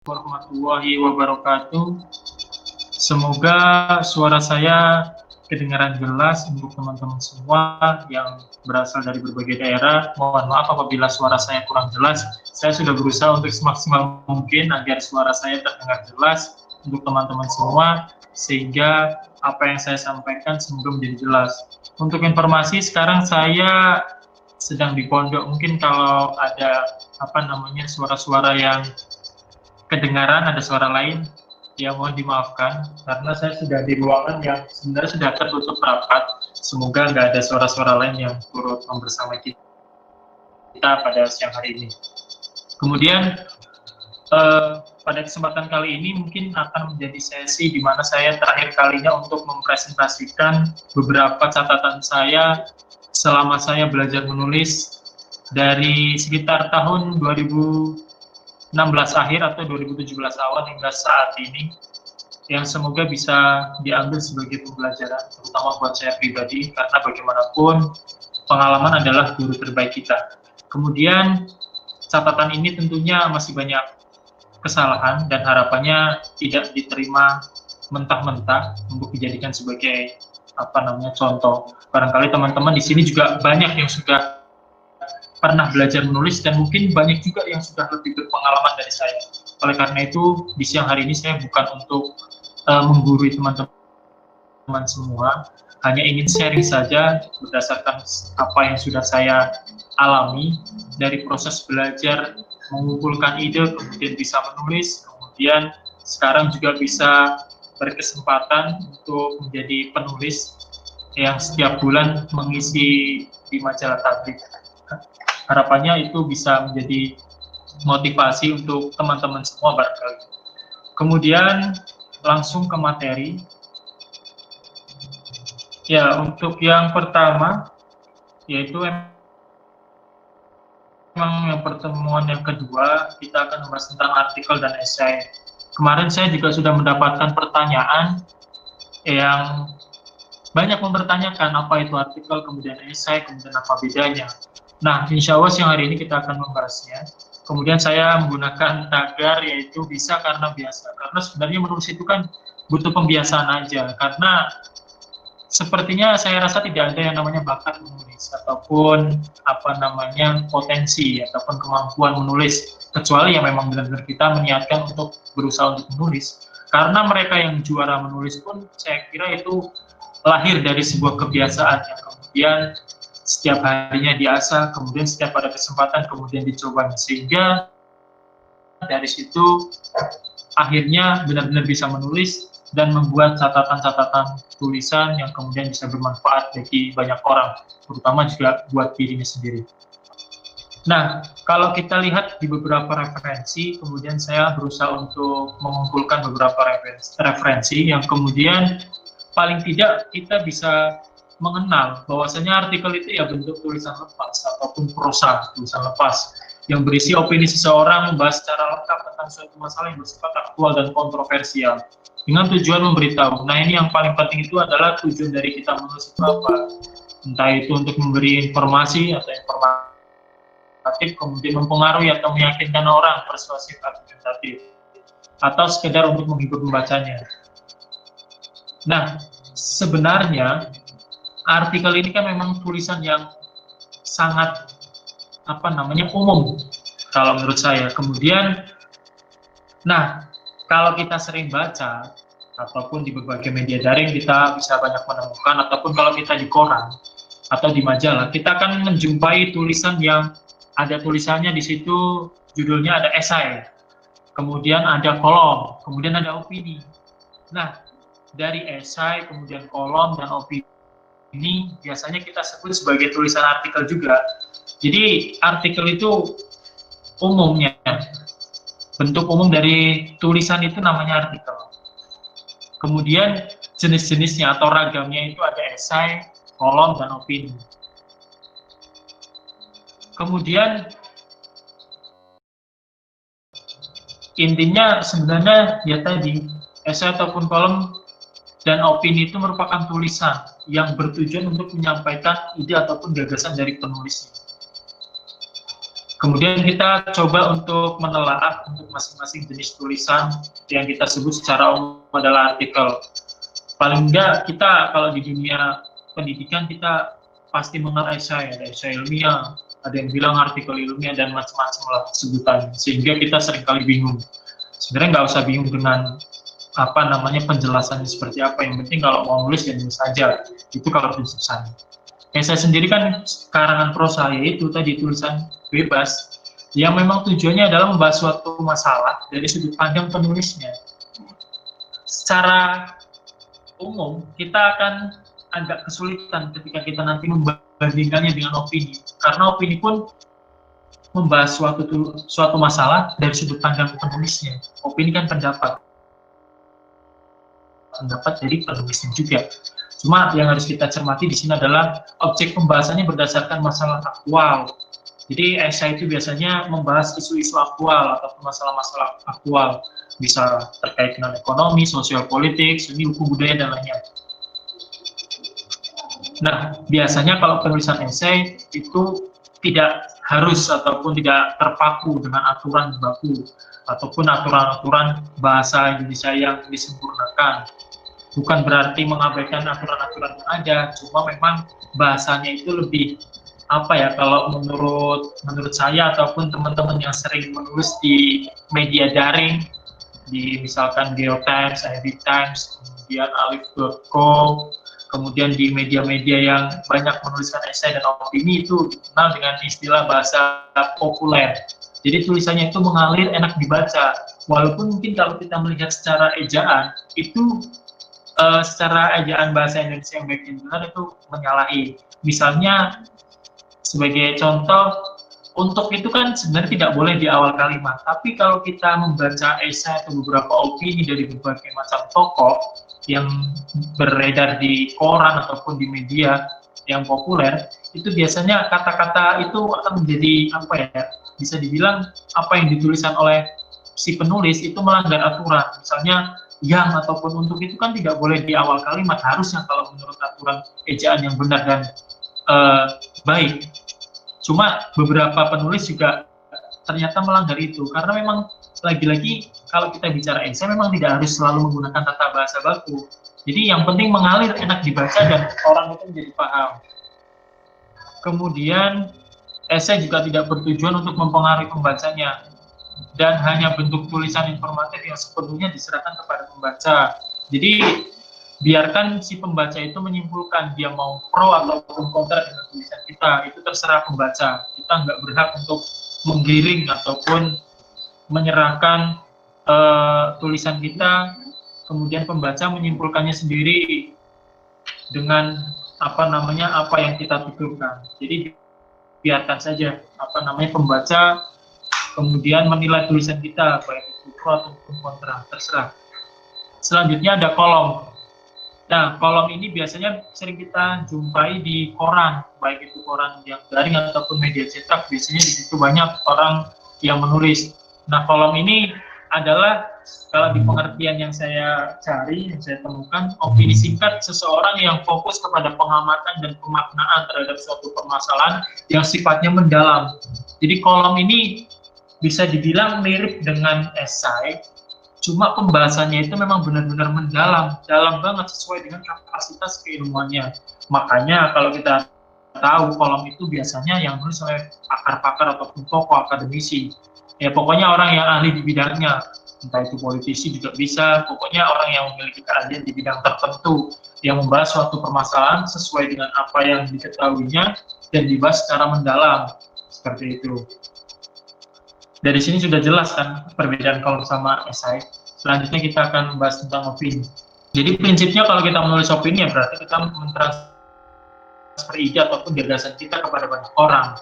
warahmatullahi wabarakatuh. Semoga suara saya kedengaran jelas untuk teman-teman semua yang berasal dari berbagai daerah. Mohon maaf apabila suara saya kurang jelas. Saya sudah berusaha untuk semaksimal mungkin agar suara saya terdengar jelas untuk teman-teman semua, sehingga apa yang saya sampaikan semoga menjadi jelas. Untuk informasi, sekarang saya sedang di pondok. Mungkin kalau ada suara-suara yang kedengaran, ada suara lain, ya mohon dimaafkan karena saya sudah di ruangan yang sebenarnya sudah tertutup rapat. Semoga nggak ada suara-suara lain yang turut membersamai kita pada siang hari ini. Kemudian pada kesempatan kali ini mungkin akan menjadi sesi di mana saya terakhir kalinya untuk mempresentasikan beberapa catatan saya selama saya belajar menulis dari sekitar tahun 2016 akhir atau 2017 awal hingga saat ini, yang semoga bisa diambil sebagai pembelajaran, terutama buat saya pribadi, karena bagaimanapun pengalaman adalah guru terbaik kita. Kemudian catatan ini tentunya masih banyak kesalahan dan harapannya tidak diterima mentah-mentah untuk dijadikan sebagai contoh. Barangkali teman-teman di sini juga banyak yang sudah pernah belajar menulis dan mungkin banyak juga yang sudah lebih berpengalaman dari saya. Oleh karena itu, di siang hari ini saya bukan untuk menggurui teman-teman semua, hanya ingin sharing saja berdasarkan apa yang sudah saya alami dari proses belajar mengumpulkan ide, kemudian bisa menulis, kemudian sekarang juga bisa berkesempatan untuk menjadi penulis yang setiap bulan mengisi di majalah Tablik. Harapannya itu bisa menjadi motivasi untuk teman-teman semua barangkali. Kemudian langsung ke materi. Ya, untuk yang pertama, yaitu memang yang pertemuan yang kedua, kita akan membahas tentang artikel dan esai. Kemarin saya juga sudah mendapatkan pertanyaan yang banyak mempertanyakan apa itu artikel, kemudian esai, kemudian apa bedanya. Nah, insya Allah siang hari ini kita akan membahasnya. Kemudian saya menggunakan tagar, yaitu bisa karena biasa. Karena sebenarnya menulis itu kan butuh pembiasaan aja. Karena sepertinya saya rasa tidak ada yang namanya bakat menulis ataupun potensi ataupun kemampuan menulis, kecuali yang memang benar-benar kita meniatkan untuk berusaha untuk menulis. Karena mereka yang juara menulis pun saya kira itu lahir dari sebuah kebiasaan yang kemudian setiap harinya diasah, kemudian setiap ada kesempatan kemudian dicoba, sehingga dari situ akhirnya benar-benar bisa menulis dan membuat catatan-catatan tulisan yang kemudian bisa bermanfaat bagi banyak orang, terutama juga buat dirinya sendiri. Nah, kalau kita lihat di beberapa referensi, kemudian saya berusaha untuk mengumpulkan beberapa referensi yang kemudian paling tidak kita bisa mengenal bahwasanya artikel itu ya bentuk tulisan lepas ataupun prosa tulisan lepas yang berisi opini seseorang membahas secara lengkap tentang suatu masalah yang bersifat aktual dan kontroversial dengan tujuan memberitahu. Nah, ini yang paling penting itu adalah tujuan dari kita menulis itu apa, entah itu untuk memberi informasi atau informatif, kemudian mempengaruhi atau meyakinkan orang, persuasif, argumentatif, atau sekedar untuk menghibur pembacanya. Nah, sebenarnya artikel ini kan memang tulisan yang sangat umum kalau menurut saya. Kemudian, nah kalau kita sering baca ataupun di berbagai media daring kita bisa banyak menemukan, ataupun kalau kita di koran atau di majalah, kita akan menjumpai tulisan yang ada tulisannya di situ, judulnya ada esai, kemudian ada kolom, kemudian ada opini. Nah, dari esai, kemudian kolom dan opini ini biasanya kita sebut sebagai tulisan artikel juga. Jadi artikel itu umumnya, bentuk umum dari tulisan itu namanya artikel. Kemudian jenis-jenisnya atau ragamnya itu ada esai, kolom, dan opini. Kemudian intinya sebenarnya ya tadi, esai ataupun kolom dan opini itu merupakan tulisan yang bertujuan untuk menyampaikan ide ataupun gagasan dari penulisnya. Kemudian kita coba untuk menelaah untuk masing-masing jenis tulisan yang kita sebut secara umum adalah artikel. Paling enggak kita kalau di dunia pendidikan kita pasti mengenal esai, ada esai ilmiah, ada yang bilang artikel ilmiah dan macam-macam lah sebutan, sehingga kita seringkali bingung. Sebenarnya nggak usah bingung dengan apa namanya penjelasannya seperti apa, yang penting kalau mau nulis ya nulis saja, itu kalau prinsip saya. Saya sendiri kan karangan prosa, yaitu tadi tulisan bebas yang memang tujuannya adalah membahas suatu masalah dari sudut pandang penulisnya. Secara umum kita akan agak kesulitan ketika kita nanti membandingkannya dengan opini, karena opini pun membahas suatu masalah dari sudut pandang penulisnya. Opini kan pendapat dari penulisnya juga. Cuma yang harus kita cermati di sini adalah objek pembahasannya berdasarkan masalah aktual. Jadi esai itu biasanya membahas isu-isu aktual atau masalah-masalah aktual, bisa terkait dengan ekonomi, sosial politik, seni, hukum, budaya, dan lainnya. Nah, biasanya kalau penulisan esai itu tidak harus ataupun tidak terpaku dengan aturan baku ataupun aturan-aturan bahasa Indonesia yang disempurnakan. Bukan berarti mengabaikan aturan-aturan yang ada, cuma memang bahasanya itu lebih apa ya, kalau menurut saya ataupun teman-teman yang sering menulis di media daring, di misalkan Geotimes, Epic Times, kemudian Alif.co, kemudian di media-media yang banyak menuliskan esai dan opini, itu dikenal dengan istilah bahasa populer. Jadi tulisannya itu mengalir, enak dibaca. Walaupun mungkin kalau kita melihat secara ejaan, itu secara ejaan bahasa Indonesia yang baik dan benar itu menyalahi. Misalnya sebagai contoh, untuk itu kan sebenarnya tidak boleh di awal kalimat, tapi kalau kita membaca esai atau beberapa opini dari berbagai macam tokoh yang beredar di koran ataupun di media yang populer, itu biasanya kata-kata itu akan menjadi apa ya, bisa dibilang apa yang dituliskan oleh si penulis itu melanggar aturan. Misalnya yang ataupun untuk itu kan tidak boleh di awal kalimat, harusnya kalau menurut aturan ejaan yang benar dan baik. Cuma beberapa penulis juga ternyata melanggar itu, karena memang lagi-lagi kalau kita bicara esai memang tidak harus selalu menggunakan tata bahasa baku. Jadi yang penting mengalir, enak dibaca, dan orang itu menjadi paham. Kemudian esai juga tidak bertujuan untuk mempengaruhi pembacanya, dan hanya bentuk tulisan informatif yang sepenuhnya diserahkan kepada pembaca. Jadi biarkan si pembaca itu menyimpulkan dia mau pro ataupun kontra dengan tulisan kita, itu terserah pembaca. Kita nggak berhak untuk menggiring ataupun menyerahkan tulisan kita, kemudian pembaca menyimpulkannya sendiri dengan apa yang kita tuturkan. Jadi biarkan saja pembaca kemudian menilai tulisan kita, baik itu pro ataupun kontra, terserah. Selanjutnya ada kolom. Nah, kolom ini biasanya sering kita jumpai di koran, baik itu koran yang daring ataupun media cetak. Biasanya di situ banyak orang yang menulis. Nah, kolom ini adalah, kalau di pengertian yang saya cari, yang saya temukan, opini singkat seseorang yang fokus kepada pengamatan dan pemaknaan terhadap suatu permasalahan yang sifatnya mendalam. Jadi kolom ini bisa dibilang mirip dengan esai, cuma pembahasannya itu memang benar-benar mendalam, dalam banget sesuai dengan kapasitas keilmuannya. Makanya kalau kita tahu kolom itu biasanya yang nulis oleh pakar-pakar ataupun tokoh akademisi. Ya pokoknya orang yang ahli di bidangnya, entah itu politisi juga bisa, pokoknya orang yang memiliki keahlian di bidang tertentu, yang membahas suatu permasalahan sesuai dengan apa yang diketahuinya dan dibahas secara mendalam, seperti itu. Dari sini sudah jelas kan perbedaan kolom sama esai. Selanjutnya kita akan membahas tentang opini. Jadi prinsipnya kalau kita menulis opini ya berarti kita mentransfer ide ataupun gagasan kita kepada banyak orang.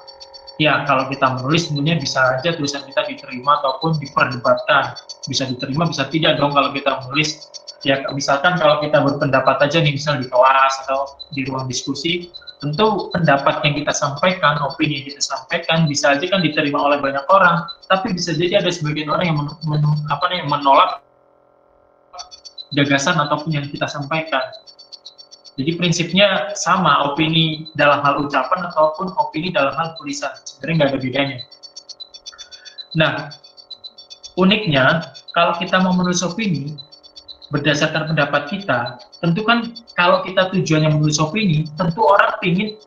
Ya kalau kita menulis tentunya bisa aja tulisan kita diterima ataupun diperdebatkan. Bisa diterima, bisa tidak dong kalau kita menulis. Ya misalkan kalau kita berpendapat aja nih, misal di kelas atau di ruang diskusi, tentu pendapat yang kita sampaikan, opini yang kita sampaikan bisa aja kan diterima oleh banyak orang, tapi bisa jadi ada sebagian orang yang menolak gagasan ataupun yang kita sampaikan. Jadi prinsipnya sama, opini dalam hal ucapan ataupun opini dalam hal tulisan, sebenarnya nggak ada bedanya. Nah, uniknya kalau kita mau menulis opini berdasarkan pendapat kita, tentu kan kalau kita tujuannya menulis opini, tentu orang ingin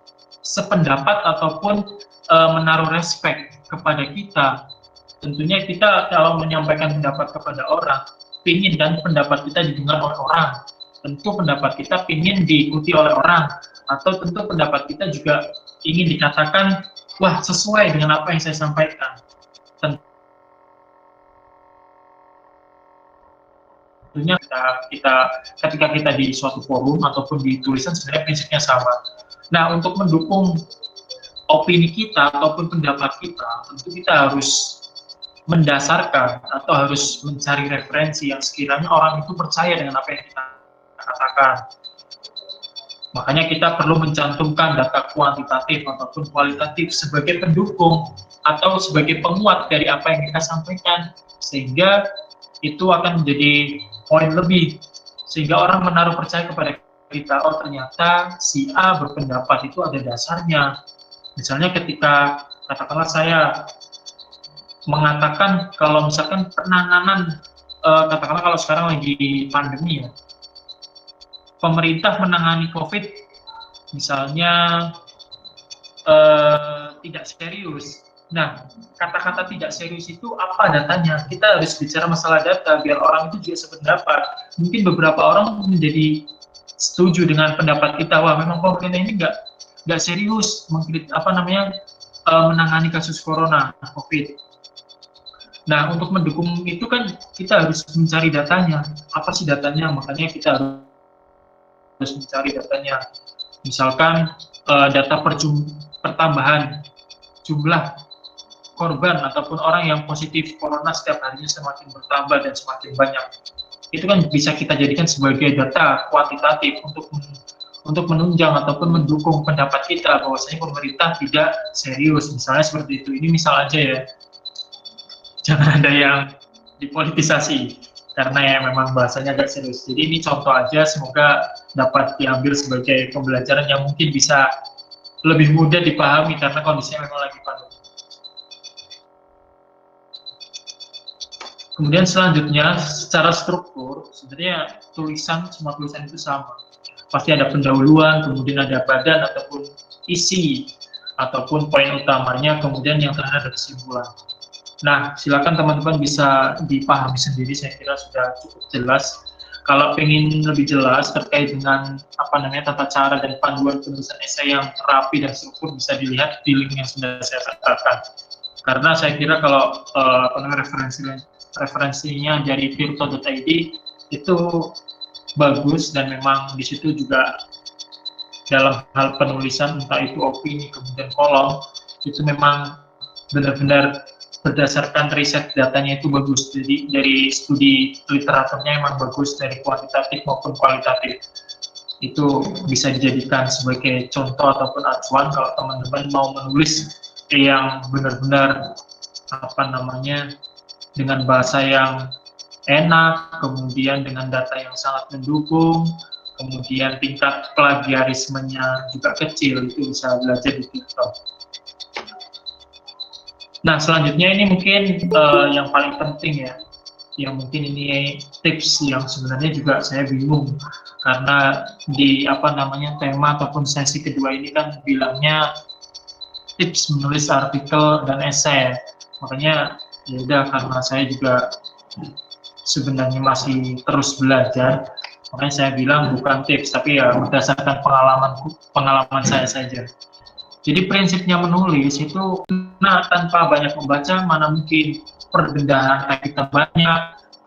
sependapat ataupun menaruh respect kepada kita. Tentunya kita kalau menyampaikan pendapat kepada orang, ingin dan pendapat kita didengar oleh orang. Tentu pendapat kita ingin diikuti oleh orang, atau tentu pendapat kita juga ingin dikatakan, wah sesuai dengan apa yang saya sampaikan. Tentunya ketika kita di suatu forum ataupun di tulisan sebenarnya prinsipnya sama. Nah, untuk mendukung opini kita ataupun pendapat kita, tentu kita harus mendasarkan atau harus mencari referensi yang sekiranya orang itu percaya dengan apa yang kita katakan. Makanya kita perlu mencantumkan data kuantitatif ataupun kualitatif sebagai pendukung atau sebagai penguat dari apa yang kita sampaikan, sehingga itu akan menjadi poin lebih, sehingga orang menaruh percaya kepada kita, oh ternyata si A berpendapat itu ada dasarnya. Misalnya ketika katakanlah saya mengatakan kalau misalkan penanganan katakanlah kalau sekarang lagi pandemi ya, pemerintah menangani COVID misalnya tidak serius. Nah, kata-kata tidak serius itu apa datanya? Kita harus bicara masalah data biar orang itu juga sependapat. Mungkin beberapa orang menjadi setuju dengan pendapat kita, wah memang pemerintah ini nggak serius menangani kasus corona COVID. Nah, untuk mendukung itu kan kita harus mencari datanya. Apa sih datanya? Makanya kita harus mencari datanya. Misalkan data pertambahan jumlah korban ataupun orang yang positif corona setiap harinya semakin bertambah dan semakin banyak. Itu kan bisa kita jadikan sebagai data kuantitatif untuk menunjang ataupun mendukung pendapat kita bahwasanya pemerintah tidak serius. Misalnya seperti itu. Ini misal aja ya. Jangan ada yang dipolitisasi karena ya memang bahasanya agak serius. Jadi ini contoh aja, semoga dapat diambil sebagai pembelajaran yang mungkin bisa lebih mudah dipahami karena kondisinya memang lagi pandemi. Kemudian selanjutnya secara struktur sebenarnya semua tulisan itu sama. Pasti ada pendahuluan, kemudian ada badan ataupun isi ataupun poin utamanya, kemudian yang terakhir ada kesimpulan. Nah, silakan teman-teman bisa dipahami sendiri, saya kira sudah cukup jelas. Kalau ingin lebih jelas terkait dengan tata cara dan panduan penulisan esai yang rapi dan struktur, bisa dilihat di link yang sudah saya sertakan. Karena saya kira kalau referensinya dari virto.id itu bagus, dan memang di situ juga dalam hal penulisan entah itu opini kemudian kolom itu memang benar-benar berdasarkan riset datanya itu bagus. Jadi dari studi literaturnya memang bagus, dari kuantitatif maupun kualitatif. Itu bisa dijadikan sebagai contoh ataupun acuan kalau teman-teman mau menulis yang benar-benar dengan bahasa yang enak, kemudian dengan data yang sangat mendukung, kemudian tingkat plagiarismenya juga kecil, itu bisa belajar di TikTok. Nah, selanjutnya ini mungkin yang paling penting ya, yang mungkin ini tips yang sebenarnya juga saya bingung, karena di tema ataupun sesi kedua ini kan bilangnya tips menulis artikel dan esai. Makanya ya udah, karena saya juga sebenarnya masih terus belajar, makanya saya bilang bukan tips, tapi ya berdasarkan pengalaman saya saja. Jadi prinsipnya menulis itu, tanpa banyak membaca mana mungkin perbendaharaan kita banyak,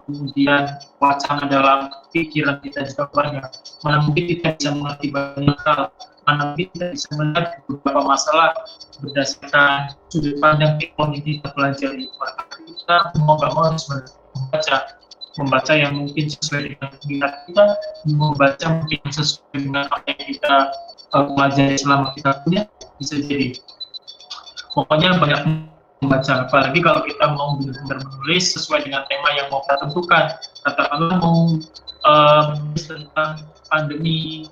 kemudian wacana dalam pikiran kita juga banyak, mana mungkin kita bisa mengerti banyak hal, mana mungkin kita bisa melihat beberapa masalah berdasarkan sudut pandang yang kita pelajari. Maka kita mau nggak mau harus membaca yang mungkin sesuai dengan minat kita, membaca mungkin sesuai dengan apa yang kita pelajari selama kita kuliah, bisa jadi. Pokoknya banyak membaca, apalagi kalau kita mau benar-benar menulis sesuai dengan tema yang mau kita tentukan. Katakanlah mau menulis tentang pandemi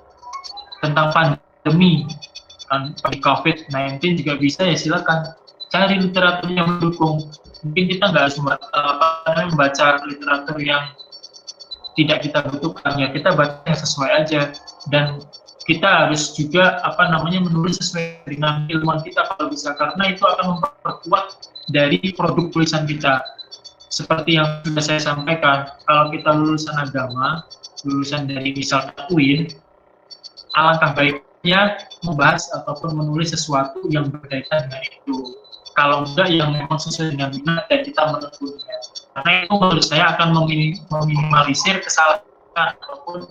COVID-19 juga bisa, ya silakan cari literatur yang mendukung. Mungkin kita nggak harus membaca literatur yang tidak kita butuhkan, ya kita baca yang sesuai aja, dan kita harus juga menulis sesuai dengan ilmuwan kita kalau bisa, karena itu akan memperkuat dari produk tulisan kita. Seperti yang sudah saya sampaikan, kalau kita lulusan agama, lulusan dari misalkan UIN, alangkah baiknya membahas ataupun menulis sesuatu yang berkaitan dengan itu. Kalau enggak, yang memang sesuai dengan minat dan kita menekunnya. Karena itu menurut saya akan meminimalisir kesalahan ataupun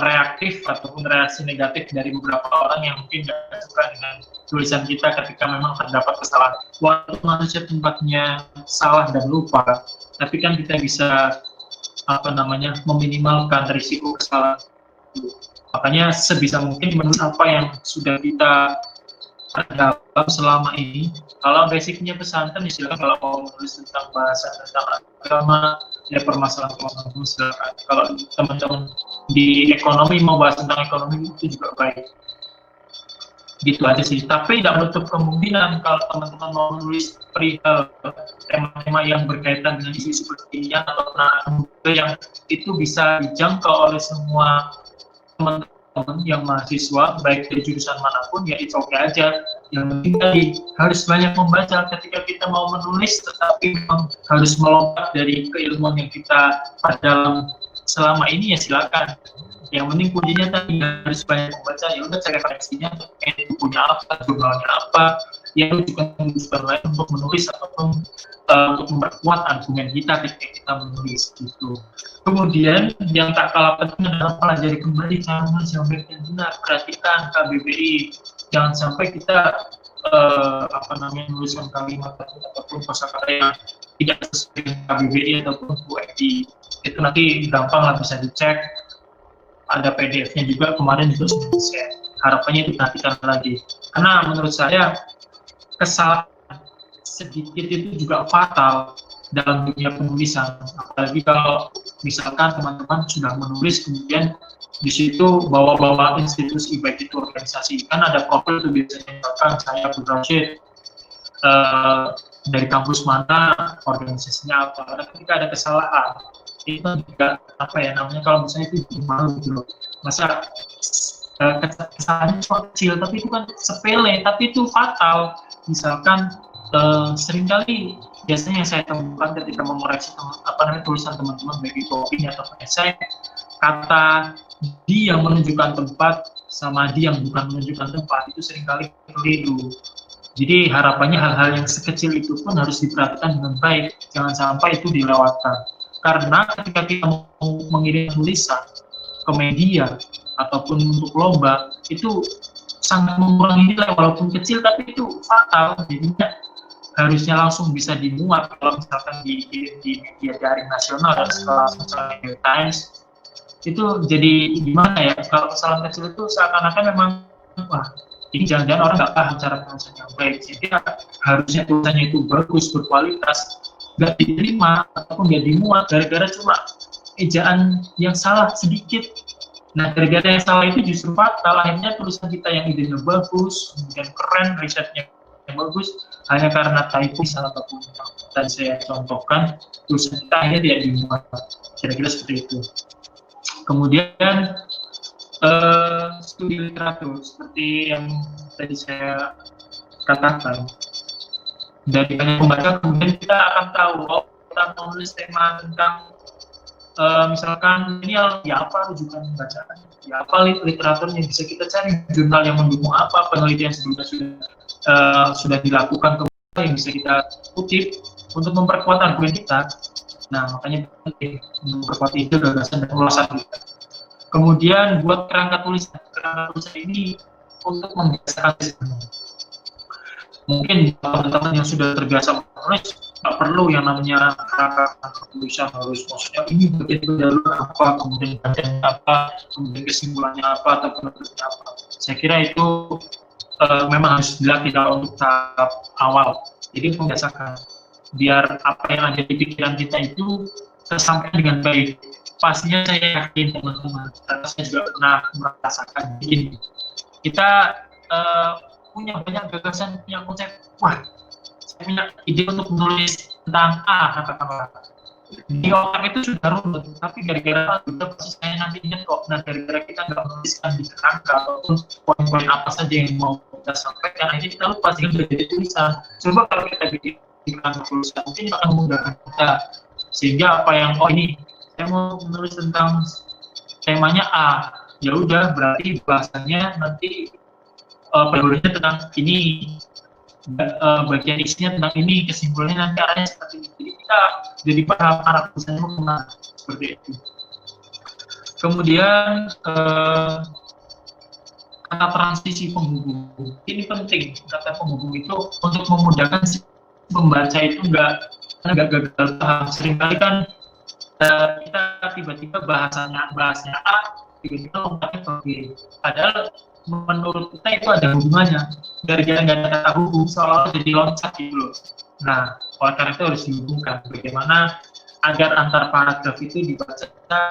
reaktif ataupun reaksi negatif dari beberapa orang yang mungkin tidak suka dengan tulisan kita ketika memang terdapat kesalahan. Walaupun manusia tempatnya salah dan lupa, tapi kan kita bisa meminimalkan risiko kesalahan. Makanya sebisa mungkin menurut apa yang sudah kita dalam selama ini, kalau basicnya pesantren ya silakan, kalau mau menulis tentang bahasa, tentang agama, ya permasalahan ekonomi silakan. Kalau teman-teman di ekonomi mau bahas tentang ekonomi itu juga baik. Gitu aja sih. Tapi tidak menutup kemungkinan kalau teman-teman mau menulis perihal tema-tema yang berkaitan dengan isu seperti ini atau penanganan yang itu bisa dijangkau oleh semua teman-teman yang mahasiswa, baik dari jurusan manapun, ya itu oke aja. Yang penting tadi harus banyak membaca ketika kita mau menulis, tetapi memang harus melompat dari keilmuan yang kita dalam selama ini, ya silakan. Yang penting kuncinya tadi harus banyak membaca. Ya udah, cari referensinya, bukunya apa, jurnalnya apa, ya juga tujuan lain untuk menulis ataupun untuk memperkuat argumen kita ketika kita menulis gitu. Kemudian yang tak kalah penting adalah pelajari kembali cara menulis yang baik dan benar. Perhatikan KBBI, jangan sampai kita menuliskan kalimat ataupun kosakata yang tidak sesuai dengan KBBI ataupun UED. Itu nanti gampang lah bisa dicek. Ada PDF-nya juga, kemarin juga sudah di-share. Harapannya diperhatikan lagi. Karena menurut saya kesalahan sedikit itu juga fatal dalam dunia penulisan. Apalagi kalau misalkan teman-teman sudah menulis, kemudian di situ bawa-bawa institusi, baik itu organisasi. Kan ada profil itu biasanya, misalkan saya Abdul Rashid, dari kampus mana, organisasinya apa. Karena ketika ada kesalahan, itu juga kalau misalnya itu malu gitu loh. Masa kesalahannya cuma kecil, tapi itu kan sepele, tapi itu fatal. Misalkan seringkali biasanya yang saya temukan ketika mengoreksi tulisan teman-teman, baik itu opini atau esai, kata di yang menunjukkan tempat sama di yang bukan menunjukkan tempat itu seringkali keliru. Jadi harapannya hal-hal yang sekecil itu pun harus diperhatikan dengan baik, jangan sampai itu dilewatkan. Karena ketika kita mau mengirim tulisan ke media ataupun untuk lomba, itu sangat mengurangi nilai, walaupun kecil tapi itu fatal. Jadinya harusnya langsung bisa dimuat kalau misalkan di media daring nasional dan sekelas misalnya New Times. Itu jadi gimana ya, kalau kesalahan kecil itu seakan-akan memang wah, ini jangan-jangan orang nggak paham cara penulisan yang baik, sehingga harusnya tulisannya itu bagus, berkualitas, nggak diterima ataupun nggak dimuat gara-gara cuma ejaan yang salah sedikit. Nah, gara-gara yang salah itu justru fatal. Akhirnya tulisan kita yang idenya bagus, kemudian keren, risetnya yang bagus, hanya karena typo salah satu tadi saya contohkan, tulisan kita akhirnya tidak dimuat. Kira-kira seperti itu. Kemudian studi literatur seperti yang tadi saya katakan, dari banyak pembaca kemudian kita akan tahu, kita menulis tema tentang misalkan ini ya apa rujukan bacaan, ya apa literaturnya, bisa kita cari jurnal yang mendukung apa, penelitian sebelumnya sudah dilakukan, kemudian yang bisa kita kutip untuk memperkuat argumen kita. Nah, makanya penting untuk memperkuat itu gagasan dan ulasan kita. Kemudian buat kerangka tulisan ini untuk membiasakan sistem. Mungkin teman-teman yang sudah terbiasa menulis nggak perlu yang namanya kerangka tulisan harus, maksudnya ini begitu jalur apa, kemudian bacanya apa, kemudian kesimpulannya apa atau penutupnya apa. Saya kira itu memang harus dilatih kalau untuk tahap awal. Jadi membiasakan biar apa yang ada di pikiran kita itu tersampaikan dengan baik. Pastinya saya yakin teman-teman, karena saya juga pernah merasakan begini. Kita punya banyak gagasan, punya konsep, wah saya punya ide untuk menulis tentang A, katakanlah. Di otak itu sudah runut, tapi gara-gara kita pasti saya nanti ingat kok. Nah, gara-gara kita nggak menuliskan di kerangka ataupun poin-poin apa saja yang mau kita sampaikan, akhirnya kita lupa sehingga sudah jadi tulisan. Coba kalau kita bikin di kerangka tulisan, mungkin akan memudahkan kita. Sehingga apa yang, oh ini, saya mau menulis tentang temanya A, ya udah berarti bahasanya nanti penulisnya tentang ini, bagian isinya tentang ini, kesimpulannya nanti arahnya seperti ini. Jadi kita jadi paham arah tulisannya kemana, seperti itu. Kemudian kata transisi penghubung ini penting. Kata penghubung itu untuk memudahkan si pembaca itu nggak gagal paham. Seringkali kan kita tiba-tiba bahasanya A, tiba-tiba lompatnya ke B. Padahal menurut kita itu ada hubungannya. Gara-gara nggak ada kata hubung, seolah-olah jadi loncat gitu loh. Nah, oleh karena itu harus dihubungkan. Bagaimana agar antar paragraf itu dibaca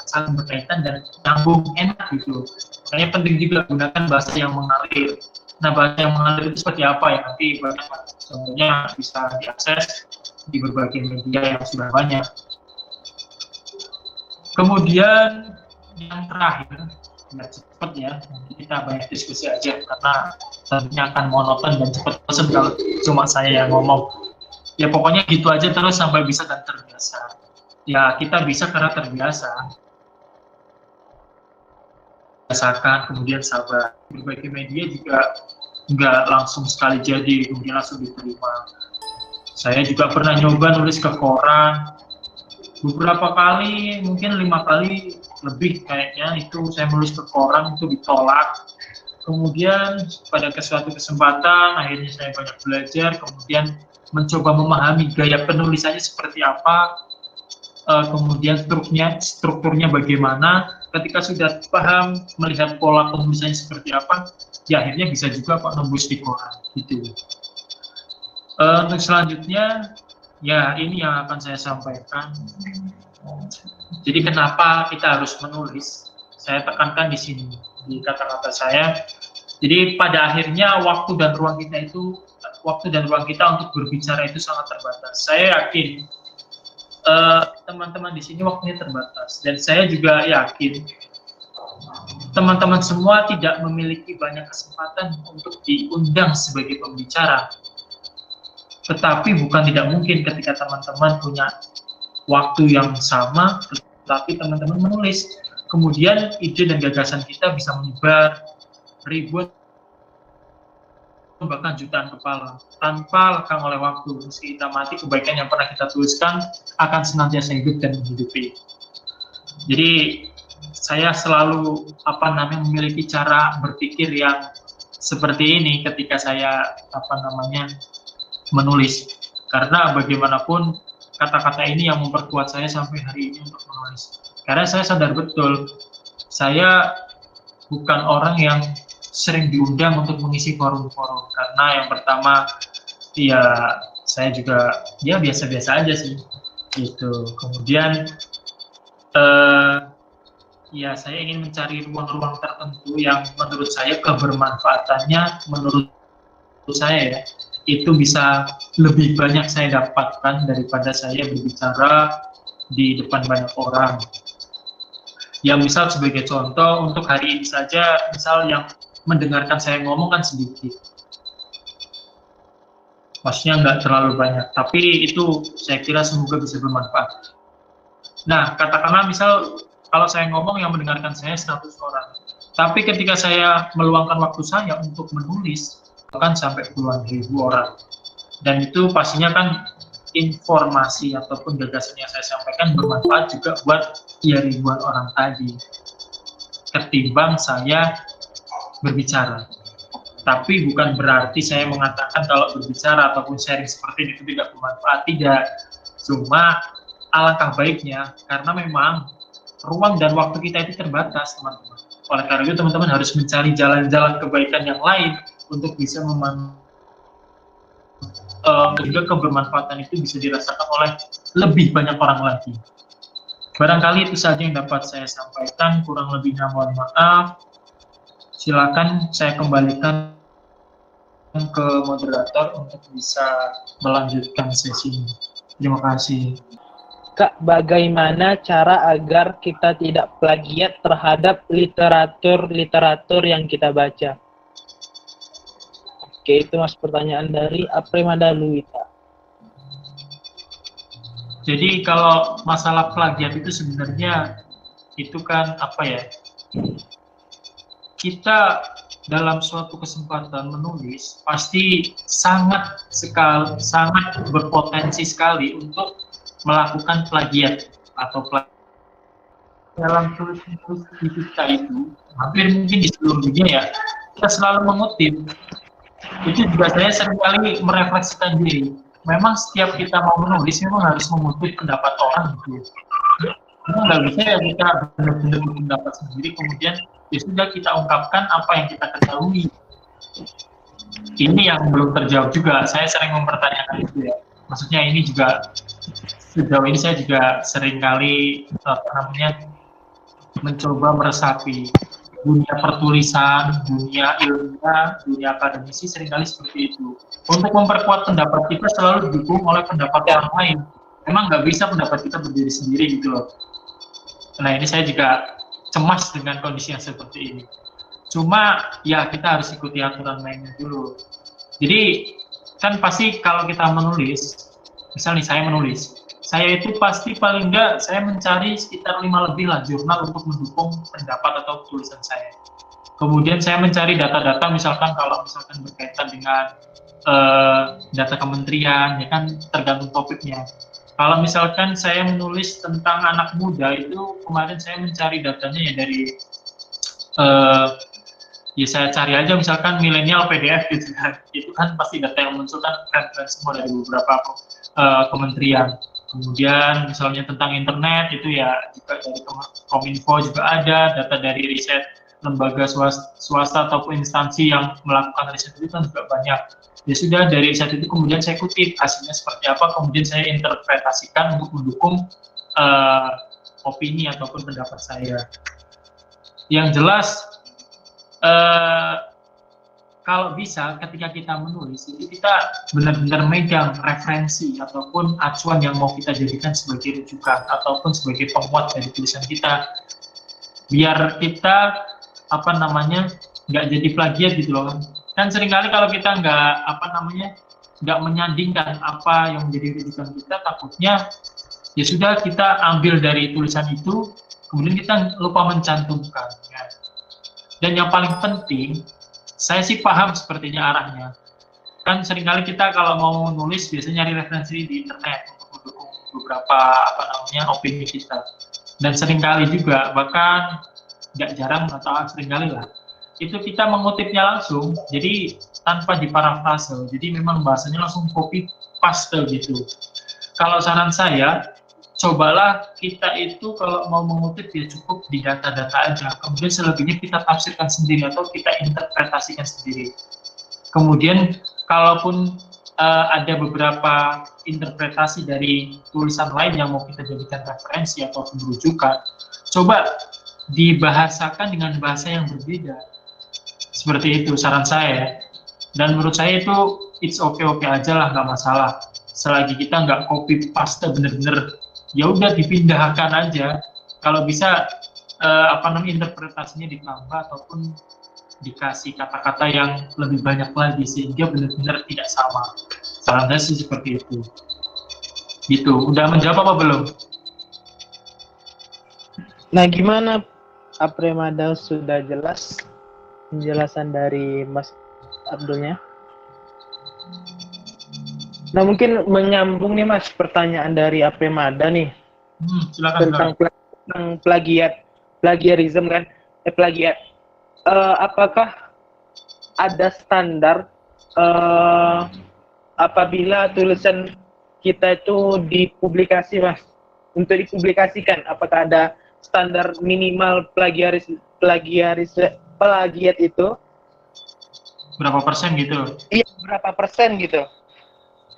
saling berkaitan dan nyambung, enak gitu. Makanya penting juga gunakan bahasa yang mengalir. Nah, bahasa yang mengalir itu seperti apa ya? Nanti banyak contohnya bisa diakses di berbagai media yang sudah banyak. Kemudian yang terakhir, biar cepat ya, nanti kita banyak diskusi aja karena tentunya akan monoton dan cepat bosan kalau cuma saya yang ngomong. Ya pokoknya gitu aja terus sampai bisa dan terbiasa. Ya kita bisa karena terbiasa. Biasakan, kemudian sabar. Berbagai media juga nggak langsung sekali jadi, kemudian langsung diterima. Saya juga pernah nyoba nulis ke koran, beberapa kali, mungkin 5 kali lebih kayaknya itu saya menulis ke koran itu ditolak. Kemudian pada suatu kesempatan akhirnya saya banyak belajar, kemudian mencoba memahami gaya penulisannya seperti apa, kemudian strukturnya bagaimana. Ketika sudah paham melihat pola penulisannya seperti apa, ya akhirnya bisa juga kok nembus di koran gitu. Untuk selanjutnya, ya ini yang akan saya sampaikan. Jadi kenapa kita harus menulis? Saya tekankan di sini di kata-kata saya. Jadi pada akhirnya waktu dan ruang kita untuk berbicara itu sangat terbatas. Saya yakin teman-teman di sini waktunya terbatas dan saya juga yakin teman-teman semua tidak memiliki banyak kesempatan untuk diundang sebagai pembicara. Tetapi bukan tidak mungkin ketika teman-teman punya waktu yang sama, tetapi teman-teman menulis. Kemudian ide dan gagasan kita bisa menyebar ribuan bahkan jutaan kepala tanpa lekang oleh waktu. Meski kita mati, kebaikan yang pernah kita tuliskan akan senantiasa hidup dan menghidupi. Jadi saya selalu memiliki cara berpikir yang seperti ini ketika saya menulis, karena bagaimanapun kata-kata ini yang memperkuat saya sampai hari ini untuk menulis. Karena saya sadar betul, saya bukan orang yang sering diundang untuk mengisi forum-forum, karena yang pertama, ya saya juga ya biasa-biasa aja sih, gitu. Kemudian, ya saya ingin mencari ruang-ruang tertentu yang menurut saya kebermanfaatannya, menurut saya ya, itu bisa lebih banyak saya dapatkan daripada saya berbicara di depan banyak orang. Ya misal sebagai contoh, untuk hari ini saja, misal yang mendengarkan saya ngomong kan sedikit. Maksudnya nggak terlalu banyak, tapi itu saya kira semoga bisa bermanfaat. Nah, katakanlah misal kalau saya ngomong yang mendengarkan saya 100 orang. Tapi ketika saya meluangkan waktu saya untuk menulis, bahkan sampai puluhan ribu orang. Dan itu pastinya kan informasi ataupun gagasan yang saya sampaikan bermanfaat juga buat ribuan orang tadi. Ketimbang saya berbicara. Tapi bukan berarti saya mengatakan kalau berbicara ataupun sharing seperti itu tidak bermanfaat, tidak. Cuma alangkah baiknya, karena memang ruang dan waktu kita itu terbatas, teman-teman. Oleh karena itu, teman-teman harus mencari jalan-jalan kebaikan yang lain untuk bisa sehingga kebermanfaatan itu bisa dirasakan oleh lebih banyak orang lagi. Barangkali itu saja yang dapat saya sampaikan, kurang lebihnya mohon maaf. Silakan saya kembalikan ke moderator untuk bisa melanjutkan sesi ini. Terima kasih. Kak, bagaimana cara agar kita tidak plagiat terhadap literatur yang kita baca? Oke, itu Mas pertanyaan dari Apremada Luita. Jadi kalau masalah plagiat itu sebenarnya itu kan apa ya? Kita dalam suatu kesempatan menulis pasti sangat berpotensi sekali untuk melakukan plagiat atau dalam tulis-tulis kita itu hampir mungkin di seluruh dunia ya kita selalu mengutip. Itu juga saya seringkali merefleksikan diri. Memang setiap kita mau menulis memang harus mengutip pendapat orang gitu. Memang nggak bisa ya kita benar-benar pendapat sendiri kemudian ya sudah kita ungkapkan apa yang kita ketahui. Ini yang belum terjawab juga. Saya sering mempertanyakan itu ya. Maksudnya ini juga sejauh ini saya juga seringkali mencoba meresapi dunia pertulisan, dunia ilmiah, dunia akademisi seringkali seperti itu. Untuk memperkuat pendapat kita selalu didukung oleh pendapat orang lain. Memang nggak bisa pendapat kita berdiri sendiri gitu loh. Nah ini saya juga cemas dengan kondisi yang seperti ini. Cuma ya kita harus ikuti aturan mainnya dulu. Jadi kan pasti kalau kita menulis, misalnya saya menulis, saya itu pasti paling enggak saya mencari sekitar 5 lebih lah jurnal untuk mendukung pendapat atau tulisan saya. Kemudian saya mencari data-data misalkan kalau misalkan berkaitan dengan data kementerian, ya kan tergantung topiknya. Kalau misalkan saya menulis tentang anak muda itu kemarin saya mencari datanya ya dari ya saya cari aja misalkan milenial PDF gitu kan, itu kan pasti data yang muncul kan keren-keren semua dari beberapa kementerian. Kemudian misalnya tentang internet itu ya juga dari Kominfo juga ada, data dari riset lembaga swasta ataupun instansi yang melakukan riset itu kan juga banyak. Ya sudah dari riset itu kemudian saya kutip hasilnya seperti apa, kemudian saya interpretasikan untuk mendukung opini ataupun pendapat saya. Yang jelas kalau bisa ketika kita menulis itu kita benar-benar megang referensi ataupun acuan yang mau kita jadikan sebagai rujukan ataupun sebagai penguat dari tulisan kita biar kita nggak jadi plagiat gitu loh kan seringkali kalau kita nggak menyandingkan apa yang menjadi rujukan kita takutnya ya sudah kita ambil dari tulisan itu kemudian kita lupa mencantumkan ya. Dan yang paling penting, saya sih paham sepertinya arahnya. Kan seringkali kita kalau mau nulis biasanya nyari referensi di internet untuk mendukung beberapa opini kita. Dan seringkali juga bahkan nggak jarang atau seringkali lah itu kita mengutipnya langsung, jadi tanpa diparafrase. Jadi memang bahasanya langsung copy paste gitu. Kalau saran saya cobalah kita itu kalau mau mengutip ya cukup di data-data aja, kemudian selebihnya kita tafsirkan sendiri atau kita interpretasikan sendiri. Kemudian kalaupun ada beberapa interpretasi dari tulisan lain yang mau kita jadikan referensi atau rujukan, coba dibahasakan dengan bahasa yang berbeda. Seperti itu saran saya. Dan menurut saya itu it's okay aja lah, nggak masalah. Selagi kita nggak copy paste bener-bener ya udah dipindahkan aja. Kalau bisa interpretasinya ditambah ataupun dikasih kata-kata yang lebih banyak lagi sehingga benar-benar tidak sama. Saran saya sih seperti itu. Gitu. Udah menjawab apa belum? Nah, gimana Apremada, sudah jelas penjelasan dari Mas Abdulnya? Nah, mungkin menyambung nih Mas pertanyaan dari Apremada nih. Silakan. Tentang plagiarisme kan? Plagiat. Apakah ada standar apabila tulisan kita itu dipublikasi, Mas? Untuk dipublikasikan, apakah ada standar minimal plagiat itu? Berapa persen gitu? Iya, berapa persen gitu?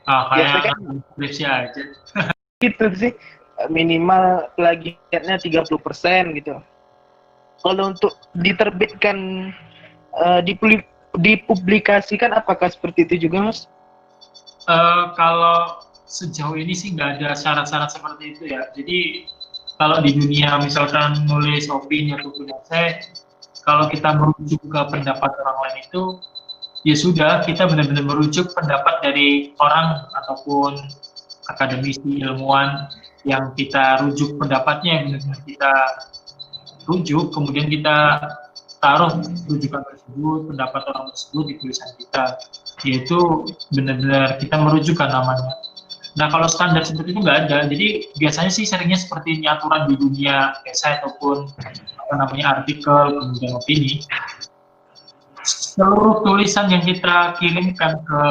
Kayak skripsi aja. Gitu sih, minimal plagiatnya 30% gitu. Kalau untuk diterbitkan dipublikasikan, apakah seperti itu juga, Mas? Kalau sejauh ini sih nggak ada syarat-syarat seperti itu ya. Jadi kalau di dunia misalkan nulis opini ataupun essay, kalau kita merujuk ke pendapat orang lain itu, ya sudah, kita benar-benar merujuk pendapat dari orang ataupun akademisi, ilmuwan yang kita rujuk pendapatnya, yang benar-benar kita rujuk, kemudian kita taruh rujukan tersebut, pendapat orang tersebut di tulisan kita, yaitu benar-benar kita merujukkan namanya. Nah, kalau standar seperti itu nggak ada, jadi biasanya sih seringnya seperti ini aturan di dunia esai ataupun apa namanya artikel, kemudian opini. Seluruh tulisan yang kita kirimkan ke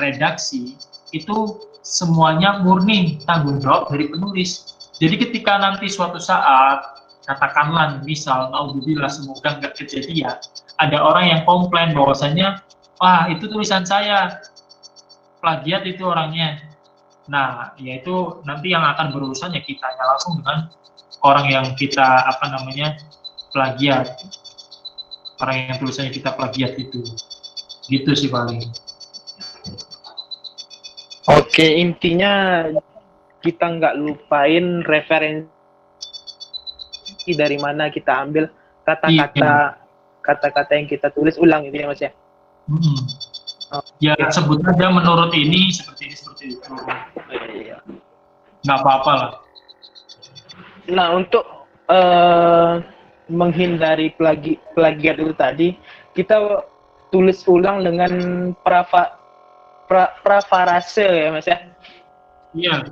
redaksi itu semuanya murni tanggung jawab dari penulis. Jadi ketika nanti suatu saat, katakanlah misal, naudzubillah, semoga nggak kejadian, ada orang yang komplain bahwasanya, wah itu tulisan saya, plagiat itu orangnya. Nah, yaitu nanti yang akan berurusan ya kitanya langsung dengan orang yang kita apa namanya plagiat, orang yang tulisannya kita plagiat itu, gitu sih paling. Oke, intinya kita nggak lupain referensi dari mana kita ambil kata-kata yang kita tulis ulang, gitu ya, Mas ya. Ya sebut aja menurut ini seperti itu. Nggak apa-apa lah. Nah, untuk menghindari plagiat itu tadi, kita tulis ulang dengan prafarase ya, Mas ya. Iya.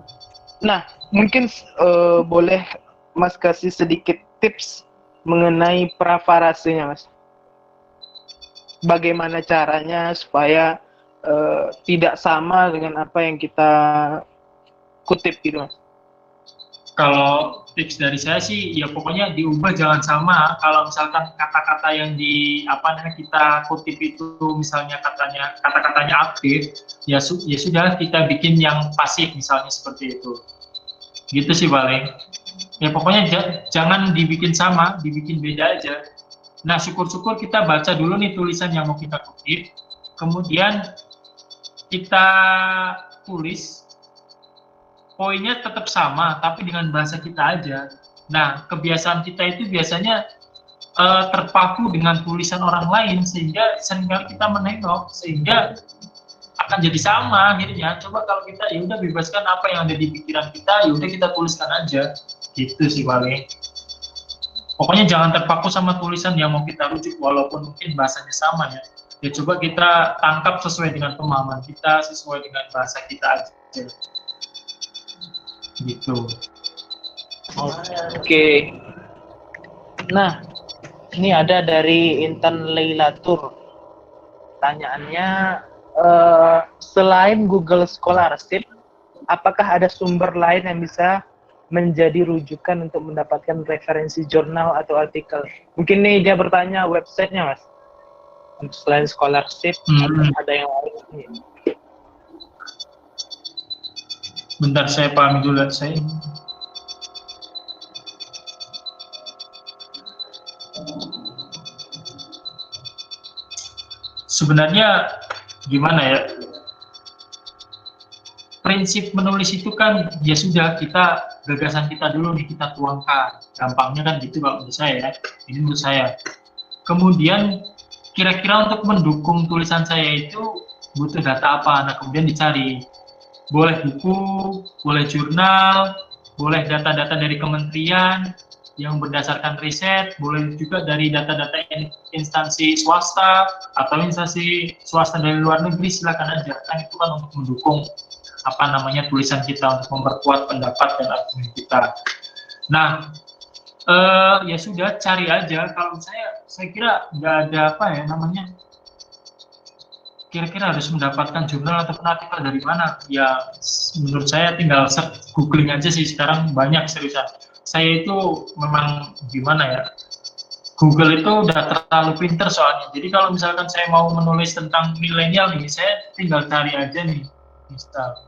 Nah, mungkin boleh Mas kasih sedikit tips mengenai prafarasenya, Mas. Bagaimana caranya supaya tidak sama dengan apa yang kita kutip gitu, Mas? Kalau tips dari saya sih ya pokoknya diubah jangan sama. Kalau misalkan kata-kata yang kita kutip itu misalnya kata-katanya aktif, ya sudah kita bikin yang pasif misalnya seperti itu. Gitu sih paling. Ya pokoknya jangan dibikin sama, dibikin beda aja. Nah, syukur-syukur kita baca dulu nih tulisan yang mau kita kutip, kemudian kita tulis, poinnya tetap sama, tapi dengan bahasa kita aja. Nah, kebiasaan kita itu biasanya terpaku dengan tulisan orang lain, sehingga seringkali kita menengok, sehingga akan jadi sama akhirnya. Coba kalau kita ya udah bebaskan apa yang ada di pikiran kita, ya udah kita tuliskan aja. Gitu sih paling. Pokoknya jangan terpaku sama tulisan yang mau kita rujuk, walaupun mungkin bahasanya sama ya. Ya coba kita tangkap sesuai dengan pemahaman kita, sesuai dengan bahasa kita aja. Gitu. Oke. Nah, ini ada dari Intan Leilatur. Pertanyaannya, selain Google Scholarship, apakah ada sumber lain yang bisa menjadi rujukan untuk mendapatkan referensi jurnal atau artikel? Mungkin nih dia bertanya websitenya, Mas. Selain scholarship, ada yang lain? Bentar, saya pahami dulu. Sebenarnya gimana ya? Prinsip menulis itu kan ya sudah, kita gagasan kita dulu nih kita tuangkan, gampangnya kan gitu kalau menurut saya ya. Ini menurut saya. Kemudian kira-kira untuk mendukung tulisan saya itu butuh data apa? Nah, kemudian dicari, boleh buku, boleh jurnal, boleh data-data dari kementerian yang berdasarkan riset, boleh juga dari data-data instansi swasta atau instansi swasta dari luar negeri, silakan aja. Kan itu kan untuk mendukung tulisan kita, untuk memperkuat pendapat dan argumen kita. Nah, ya sudah, cari aja. Kalau saya kira nggak ada kira-kira harus mendapatkan jurnal atau artikel dari mana. Ya menurut saya tinggal googling aja sih, sekarang banyak seriusan. Saya itu memang gimana ya, Google itu udah terlalu pinter soalnya. Jadi kalau misalkan saya mau menulis tentang milenial nih, saya tinggal cari aja nih, misal.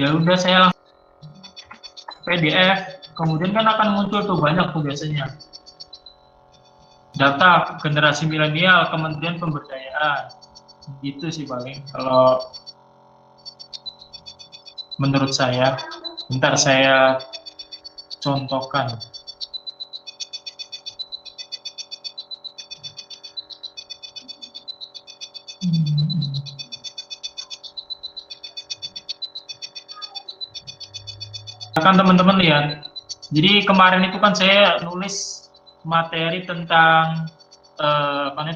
Ya udah, saya langsung PDF, kemudian kan akan muncul tuh banyak tuh biasanya. data generasi milenial Kementerian Pemberdayaan. Gitu sih paling kalau menurut saya. Bentar saya contohkan. Kan teman-teman lihat, jadi kemarin itu kan saya nulis materi tentang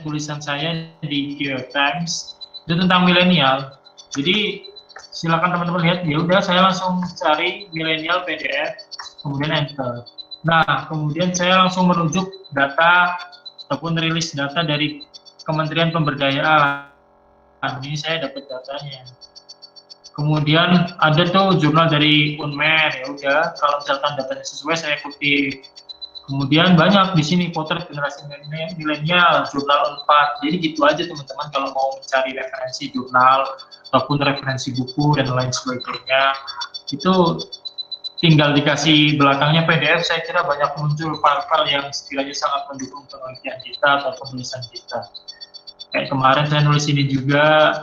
tulisan saya di Geotimes itu tentang milenial. Jadi silakan teman-teman lihat, ya udah saya langsung cari milenial PDF, kemudian enter. Nah, kemudian saya langsung merujuk data ataupun rilis data dari Kementerian Pemberdayaan. Ini saya dapat datanya. Kemudian ada tuh jurnal dari Unmer, ya udah kalau misalkan datanya sesuai saya kutip. Kemudian banyak di sini potret generasi milenial, jurnal Unpad. Jadi gitu aja teman-teman kalau mau mencari referensi jurnal ataupun referensi buku dan lain sebagainya. Itu tinggal dikasih belakangnya PDF, saya kira banyak muncul file-file yang sekiranya sangat mendukung penelitian kita atau penulisan kita. Kayak kemarin saya nulis ini juga,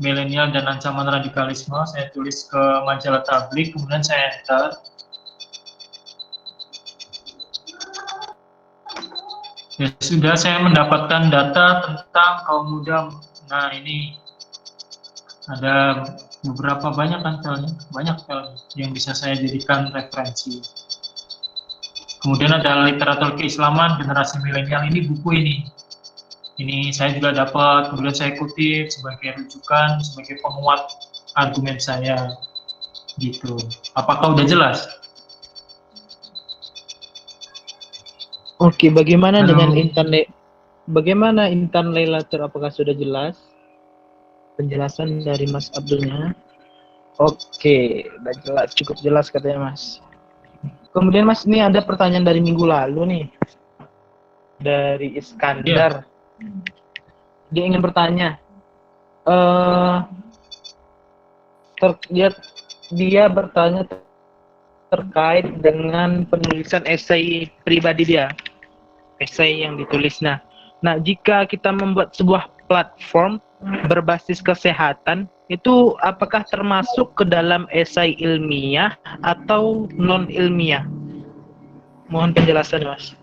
milenial dan ancaman radikalisme, saya tulis ke majalah Tablik, kemudian saya enter. Ya sudah, saya mendapatkan data tentang kaum muda. Nah ini ada beberapa banyak kan filenya, banyak film yang bisa saya jadikan referensi. Kemudian ada literatur keislaman generasi milenial, ini buku ini saya juga dapat, kemudian saya kutip sebagai rujukan, sebagai penguat argumen saya, gitu. Apakah udah jelas? Oke, bagaimana Halo. dengan internet? Bagaimana Intan Lailatul, apakah sudah jelas penjelasan dari Mas Abdulnya? Oke, udah jelas, cukup jelas katanya Mas. Kemudian Mas, ini ada pertanyaan dari minggu lalu nih, dari Iskandar. Dia ingin bertanya, dia bertanya terkait dengan penulisan esai pribadi dia, esai yang ditulis. Nah, jika kita membuat sebuah platform berbasis kesehatan, itu apakah termasuk ke dalam esai ilmiah atau non ilmiah? Mohon penjelasan, Mas.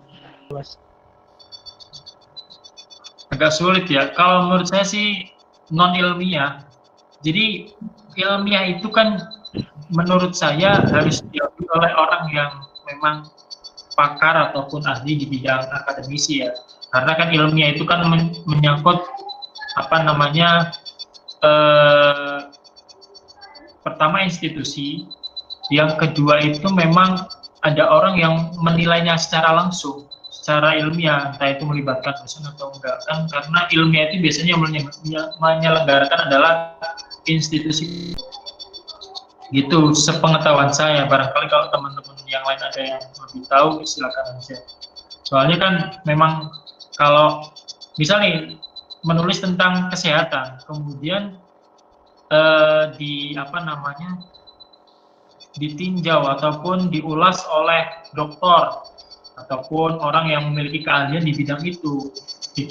Agak sulit ya. Kalau menurut saya sih non ilmiah. Jadi ilmiah itu kan menurut saya harus diambil oleh orang yang memang pakar ataupun ahli di bidang akademisi ya. Karena kan ilmiah itu kan menyangkut pertama institusi, yang kedua itu memang ada orang yang menilainya secara langsung, secara ilmiah, entah itu melibatkan dosen atau enggak kan, karena ilmiah itu biasanya menyelenggarakan adalah institusi. Gitu sepengetahuan saya, barangkali kalau teman-teman yang lain ada yang lebih tahu silakan aja. Soalnya kan memang kalau misalnya menulis tentang kesehatan, kemudian ditinjau ataupun diulas oleh dokter ataupun orang yang memiliki keahlian di bidang itu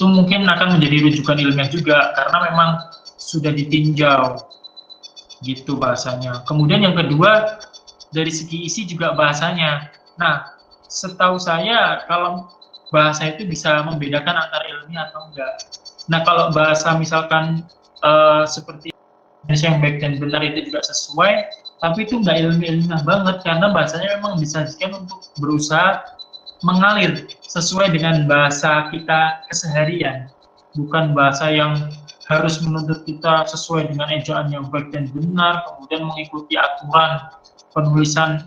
mungkin akan menjadi rujukan ilmiah juga karena memang sudah ditinjau, gitu bahasanya. Kemudian yang kedua, dari segi isi juga bahasanya. Nah, setahu saya kalau bahasa itu bisa membedakan antara ilmiah atau enggak. Nah, kalau bahasa misalkan seperti yang baik dan benar itu juga sesuai, tapi itu nggak ilmiah banget karena bahasanya memang disajikan untuk berusaha mengalir sesuai dengan bahasa kita keseharian, bukan bahasa yang harus menuntut kita sesuai dengan ejaan yang baik dan benar, kemudian mengikuti aturan penulisan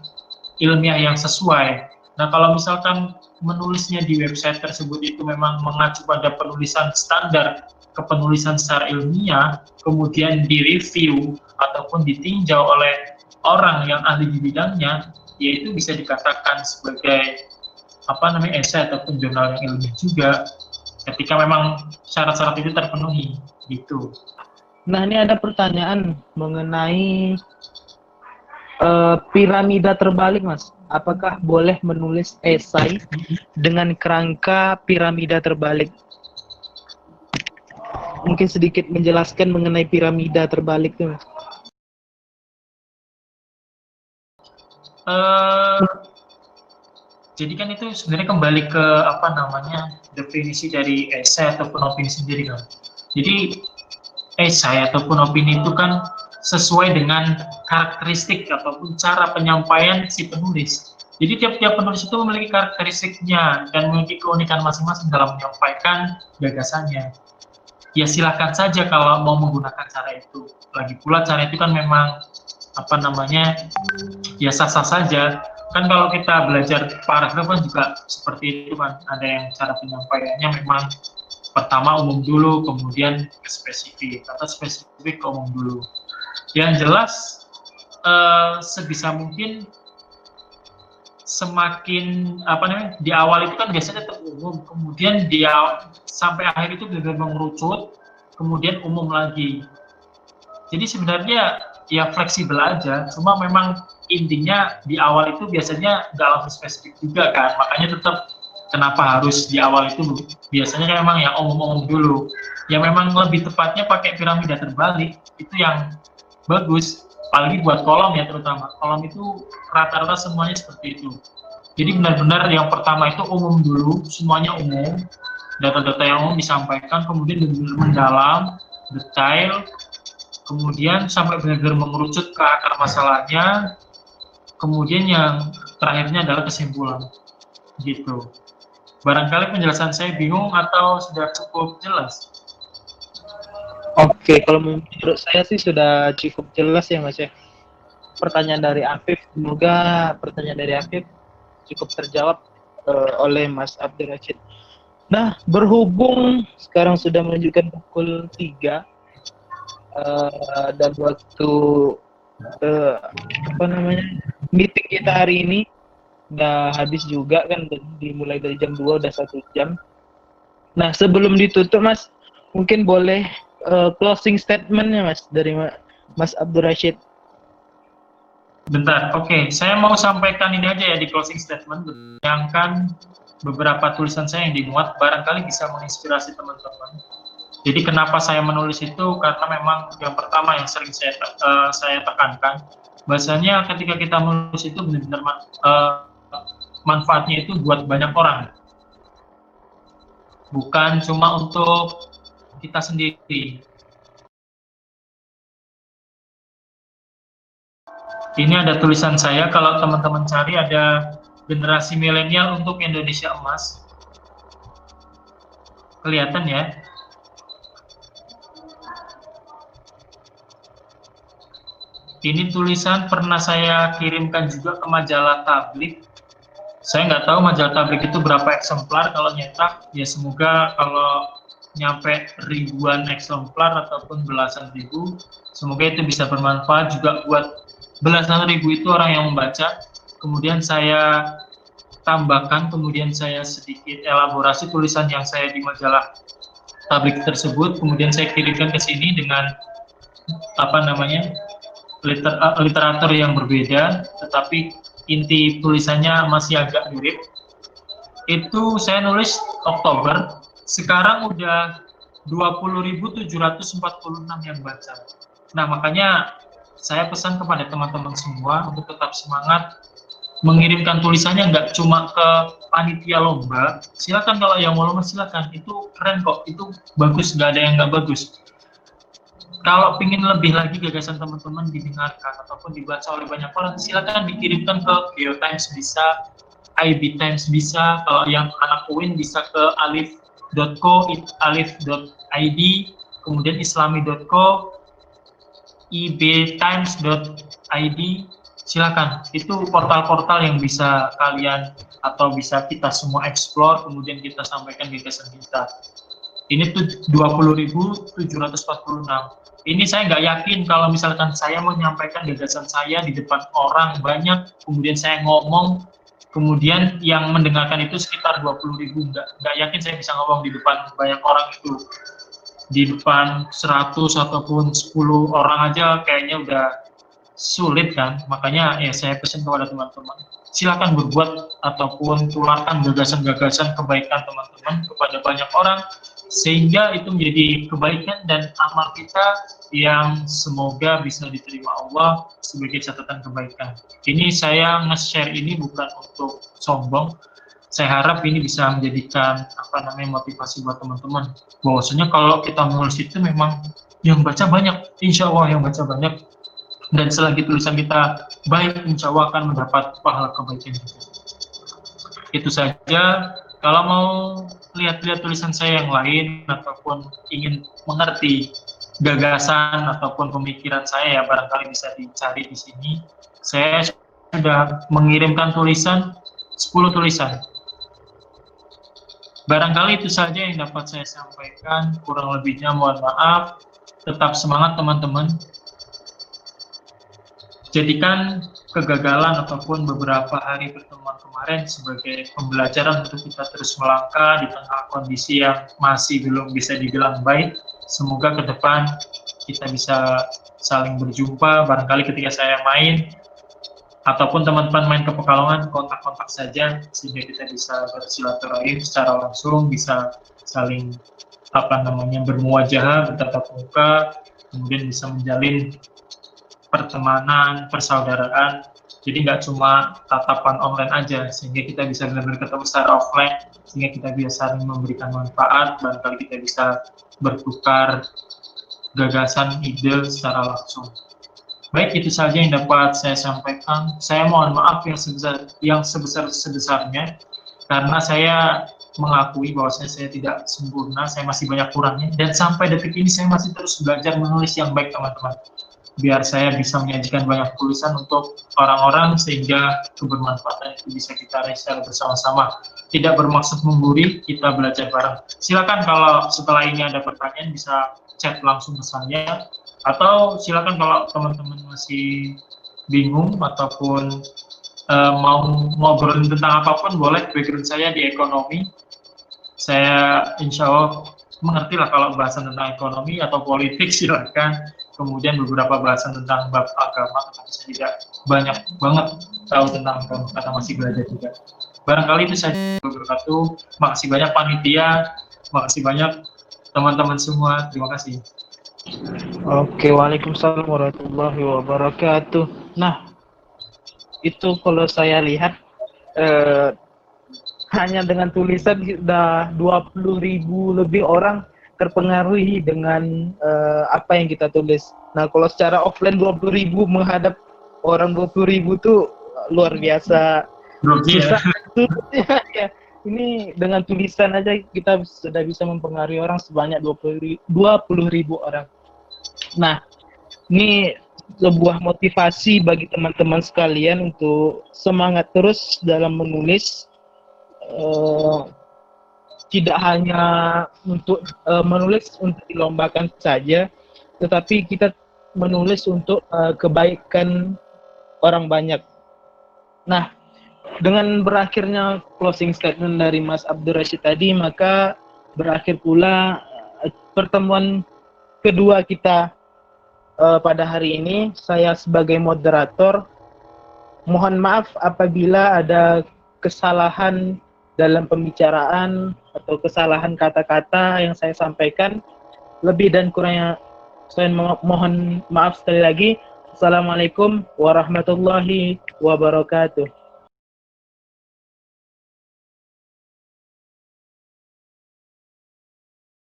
ilmiah yang sesuai. Nah, kalau misalkan menulisnya di website tersebut itu memang mengacu pada penulisan standar kepenulisan secara ilmiah, kemudian direview ataupun ditinjau oleh orang yang ahli di bidangnya, yaitu bisa dikatakan sebagai esai ataupun jurnal yang ilmiah juga, ketika memang syarat-syarat itu terpenuhi, gitu. Nah, ini ada pertanyaan mengenai piramida terbalik, Mas. Apakah boleh menulis esai dengan kerangka piramida terbalik? Mungkin sedikit menjelaskan mengenai piramida terbalik tuh, Mas. Jadi kan itu sebenarnya kembali ke apa namanya definisi dari esai ataupun opini sendiri kan. Jadi esai ataupun opini itu kan sesuai dengan karakteristik ataupun cara penyampaian si penulis. Jadi tiap-tiap penulis itu memiliki karakteristiknya dan memiliki keunikan masing-masing dalam menyampaikan gagasannya. Ya silakan saja kalau mau menggunakan cara itu. Lagi pula cara itu kan memang apa namanya ya sah-sah saja. Kan kalau kita belajar paragraf kan juga seperti itu kan, ada yang cara penyampaiannya memang pertama umum dulu, kemudian spesifik, atau spesifik ke umum dulu. Yang jelas sebisa mungkin semakin apa namanya di awal itu kan biasanya tetap umum, kemudian dia sampai akhir itu benar-benar mengerucut, kemudian umum lagi. Jadi sebenarnya ya fleksibel aja, cuma memang intinya di awal itu biasanya nggak langsung spesifik juga kan, makanya tetap kenapa harus di awal itu biasanya kan memang yang umum-umum dulu. Ya memang lebih tepatnya pakai piramida terbalik itu yang bagus, apalagi buat kolom ya terutama. Kolom itu rata-rata semuanya seperti itu. Jadi benar-benar yang pertama itu umum dulu, semuanya umum, data-data yang umum disampaikan, kemudian benar-benar mendalam, detail, kemudian sampai benar-benar mengerucut ke akar masalahnya, kemudian yang terakhirnya adalah kesimpulan, gitu. Barangkali penjelasan saya bingung atau sudah cukup jelas? Oke, kalau menurut saya sih sudah cukup jelas ya, Mas ya. Pertanyaan dari Afif, semoga pertanyaan dari Afif cukup terjawab oleh Mas Abdul Rashid. Nah, berhubung sekarang sudah menunjukkan pukul 3 dan waktu apa namanya meeting kita hari ini udah habis juga kan, dimulai dari jam 2 udah 1 jam. Nah, sebelum ditutup Mas, mungkin boleh closing statement-nya Mas dari Mas Abdul Rashid. Bentar, oke. Saya mau sampaikan ini aja ya di closing statement, bayangkan beberapa tulisan saya yang dimuat, barangkali bisa menginspirasi teman-teman. Jadi kenapa saya menulis itu, karena memang yang pertama yang sering saya tekankan, bahasanya ketika kita menulis itu benar-benar manfaatnya itu buat banyak orang. Bukan cuma untuk kita sendiri. Ini ada tulisan saya, kalau teman-teman cari ada generasi milenial untuk Indonesia emas. Kelihatan ya? Ini tulisan pernah saya kirimkan juga ke majalah Tablik. Saya nggak tahu majalah Tablik itu berapa eksemplar kalau nyetak. Ya semoga kalau nyampe ribuan eksemplar ataupun belasan ribu, semoga itu bisa bermanfaat juga buat belasan ribu itu orang yang membaca. Kemudian saya tambahkan, kemudian saya sedikit elaborasi tulisan yang saya di majalah Tablik tersebut, kemudian saya kirimkan ke sini dengan apa namanya literatur yang berbeda, tetapi inti tulisannya masih agak mirip. Itu saya nulis Oktober, sekarang udah 20.746 yang baca. Nah, makanya saya pesan kepada teman-teman semua untuk tetap semangat, mengirimkan tulisannya nggak cuma ke panitia lomba. Silakan kalau yang mau lomba silakan, itu keren kok, itu bagus, nggak ada yang nggak bagus. Kalau ingin lebih lagi gagasan teman-teman didengarkan ataupun dibaca oleh banyak orang, silakan dikirimkan ke Geotimes bisa, IB Times bisa, kalau yang anak UIN bisa ke alif.co, alif.id, kemudian islami.co, ibtimes.id, silakan. Itu portal-portal yang bisa kalian atau bisa kita semua explore, kemudian kita sampaikan gagasan kita. Ini tuh 20.746. Ini saya nggak yakin kalau misalkan saya menyampaikan gagasan saya di depan orang banyak, kemudian saya ngomong, kemudian yang mendengarkan itu sekitar 20.000, nggak yakin saya bisa ngomong di depan banyak orang itu. Di depan 100 ataupun 10 orang aja kayaknya udah sulit kan, makanya ya saya pesan kepada teman-teman, silakan berbuat ataupun tularkan gagasan-gagasan kebaikan teman-teman kepada banyak orang, sehingga itu menjadi kebaikan dan amal kita yang semoga bisa diterima Allah sebagai catatan kebaikan. Ini saya nge-share ini bukan untuk sombong, saya harap ini bisa menjadikan motivasi buat teman-teman, bahwasanya kalau kita menulis itu memang yang baca banyak, insya Allah yang baca banyak, dan selagi tulisan kita baik, insya Allah akan mendapat pahala kebaikan. Itu saja. Kalau mau lihat-lihat tulisan saya yang lain ataupun ingin mengerti gagasan ataupun pemikiran saya, ya barangkali bisa dicari di sini. Saya sudah mengirimkan tulisan 10 tulisan. Barangkali itu saja yang dapat saya sampaikan. Kurang lebihnya mohon maaf. Tetap semangat teman-teman. Jadikan kegagalan ataupun beberapa hari pertemuan kemarin sebagai pembelajaran untuk kita terus melangkah di tengah kondisi yang masih belum bisa dibilang baik. Semoga ke depan kita bisa saling berjumpa, barangkali ketika saya main ataupun teman-teman main ke Pekalongan, kontak-kontak saja sehingga kita bisa bersilaturahim secara langsung, bisa saling bermuajahah, bertatap muka, kemudian bisa menjalin pertemanan, persaudaraan. Jadi nggak cuma tatapan online aja, sehingga kita bisa benar-benar ketemu secara offline, sehingga kita bisa saling memberikan manfaat, barangkali kita bisa bertukar gagasan, ide secara langsung. Baik, itu saja yang dapat saya sampaikan. Saya mohon maaf yang sebesar-sebesarnya, karena saya mengakui bahwa saya tidak sempurna, saya masih banyak kurangnya, dan sampai detik ini saya masih terus belajar menulis yang baik teman-teman, biar saya bisa menyajikan banyak tulisan untuk orang-orang sehingga kebermanfaatan itu bisa kita raih secara bersama-sama. Tidak bermaksud menggurui, kita belajar bareng. Silakan kalau setelah ini ada pertanyaan bisa chat langsung ke saya, atau silakan kalau teman-teman masih bingung ataupun mau ngobrolin tentang apapun, boleh. Background saya di ekonomi, saya insya Allah mengerti lah kalau bahasan tentang ekonomi atau politik, silakan. Kemudian beberapa bahasan tentang bab agama, tapi saya tidak banyak banget tahu tentang agama karena masih belajar juga. Barangkali itu saja. Wabarakatuh. Makasih banyak panitia, makasih banyak teman-teman semua. Terima kasih. Oke, waalaikumsalam warahmatullahi wabarakatuh. Nah, itu kalau saya lihat hanya dengan tulisan sudah 20.000 lebih orang terpengaruhi dengan apa yang kita tulis. Nah, kalau secara offline 20.000 menghadap orang 20.000 tuh luar biasa susah. Ya. Ini dengan tulisan aja kita sudah bisa mempengaruhi orang sebanyak 20.000 orang. Nah, ini sebuah motivasi bagi teman-teman sekalian untuk semangat terus dalam menulis. Tidak hanya untuk menulis untuk dilombakan saja, tetapi kita menulis untuk kebaikan orang banyak. Nah, dengan berakhirnya closing statement dari Mas Abdul Rashid tadi, maka berakhir pula pertemuan kedua kita pada hari ini. Saya sebagai moderator mohon maaf apabila ada kesalahan dalam pembicaraan atau kesalahan kata-kata yang saya sampaikan. Lebih dan kurangnya saya mohon maaf sekali lagi. Assalamualaikum warahmatullahi wabarakatuh.